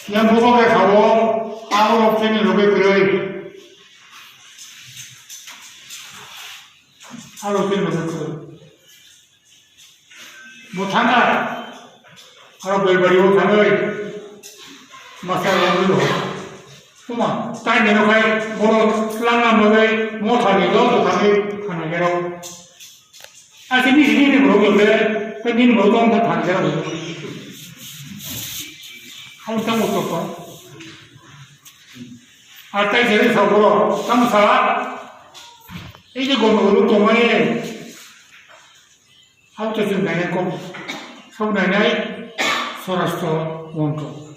yang musuh ke kawo awal opsi ni lebih kiri awal opsi lebih kiri bukannya kalau berbagi bukannya masalah itu cuma tanya ni kai bono selama mulai mau thani do thani khana kero asini ni bono le kan bono kan thani kero 항상 웃었고 아따이 제리 사고로 감사 이제 고노로 동안에 하우터 좀 내고 서운하냐 소라스토 원고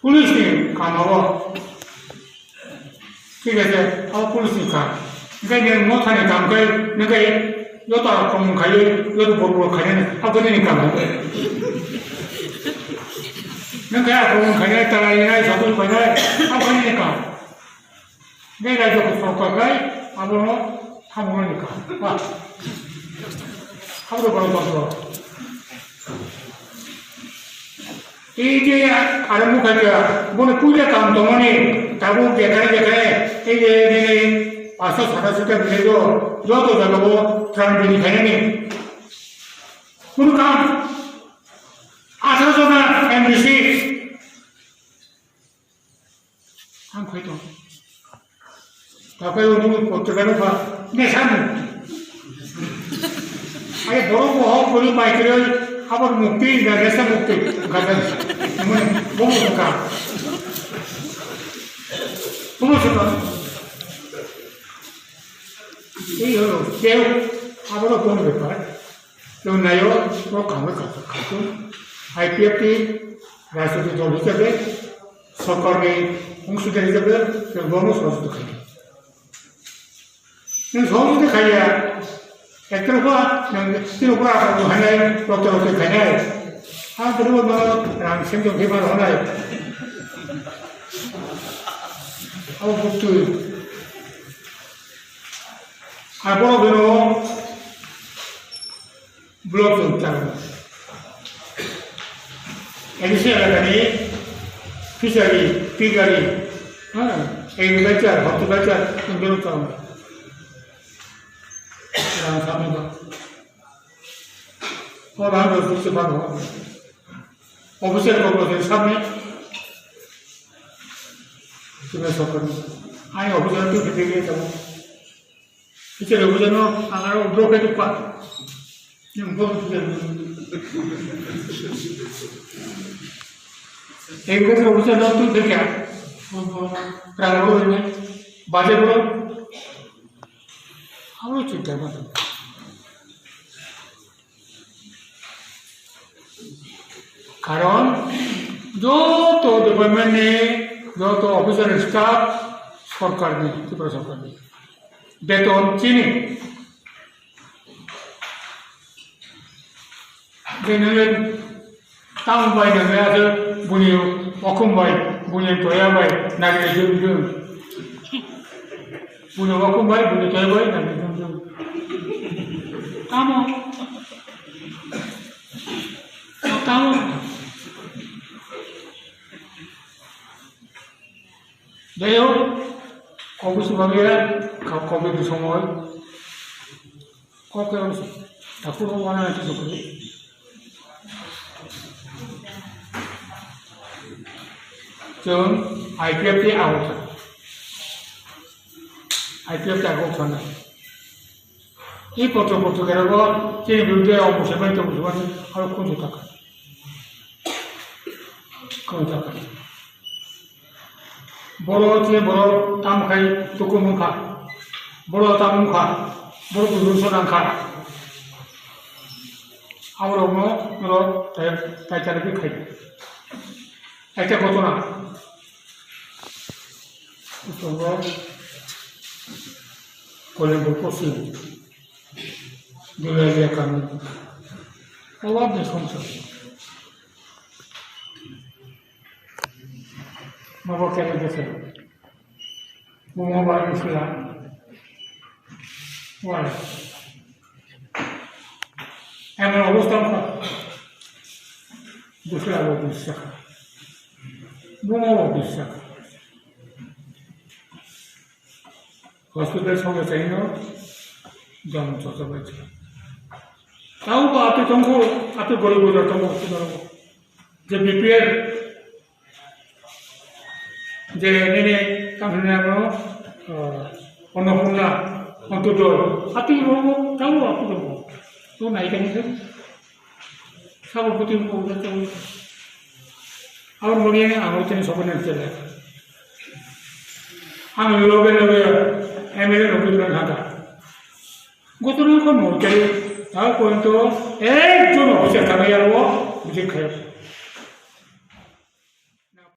폴리스 가마워 그게 폴리스니까 그러니까 못하는 감각 내가 여다 공부 가요 여도 보고 가려는 하거든니까 내가 그런 그냥 따라이나 저도 그냥 하고니까 내가 저거 속가가 아무로 하모니까 와 하루도 벌어서 이게 아무 가지야 뭐는 꾸려 감동원이 다고 개가에 이게 와서 살았을 때 그래도 저도 저거 사람들이 되니 그러니까 아서서나 MBC 한 거에도 다가요 누구 어쩌면 봐 내산 아예 모르고 거기 마이크를 하버 묵기 내사 묵기 가든 뭐 먹을까 뭐을까 이거 개우 하버로 보는 거야 또 나요 또 감을 갖고 IPFT राष्ट्रपति जोड़ हिसाबे सरकार के अंशुदार हिसाबे फिर दोनों सहयोग खाई इन सहयोग खाइया एक तरफ तीन ऊपर आकर हने डॉक्टर होते खाने हाँ फिर वो राम सिंह जो बीमार होना है अब बुट्टू आपको बिनो ब्लॉक होता है NC 알아가니 피자리, 삐가리, 애기 발자, 밥도 발자, 흔들어 싸움. 그냥 사면서. 나도 그렇게 봐도. 오브셀 거고서 3일. 집에서 거든. 아니, 오브셀은 또 그렇게 했다고. 피자리 오브셀은 하나로 브로케 봐. 그냥 뭐 피자리. एक बार उसे लोग तो देखा प्रारंभ में बाजे बोलो हम लोग चिंता मत कारण जो तो डिपार्टमेंट ने जो तो ऑफिसर स्टाफ सरकार ने त्रिपुरा सरकार ने बेतन चीनी बेनले टाउन बाय नंगे आरो बुनि अखमबाय बुनि तयाबाय नागिर जों बुनि अखमबाय बुनि तयाबाय नागिर जों तामो देयो कबुस बागेया कबे दुसमय कके ठाकुर वाना तिसुकु जों IPFT आउट IPFT आउट 이 포토게라고 제 뮤지엄 오시면 또 무슨 하루 콘서트 콘서트 보로지 보로 담카이 두고문카 보로 담문카 보로 두르소난카 아무로모 너로 대자르비 카이 একটা ঘটনা তোমরা কলেবর পশ্চিম দুলাইয়া কানুন অভাব নেই সংসার বাবা কেন গেছে মোমোবার গেছিলাম এমন অবস্থা দুসরা বিশ্বাস bumo bisa. Hospital songe chaino jam chosa bache. Tahu ko ate tongko ate bori bori tongko kinaro. Je BPL je nene kamhina Onopurna Ontodor ate romo tahu aku romo. Tu naik kan itu. Sabu putih mo udah tahu. Awak mungkin awak jenis sopan saja. Ang lobe MLA lobe tu nada. Gotoran kan mau cari, tahu kau itu, jono bisa kami ya lo, bisa kaya.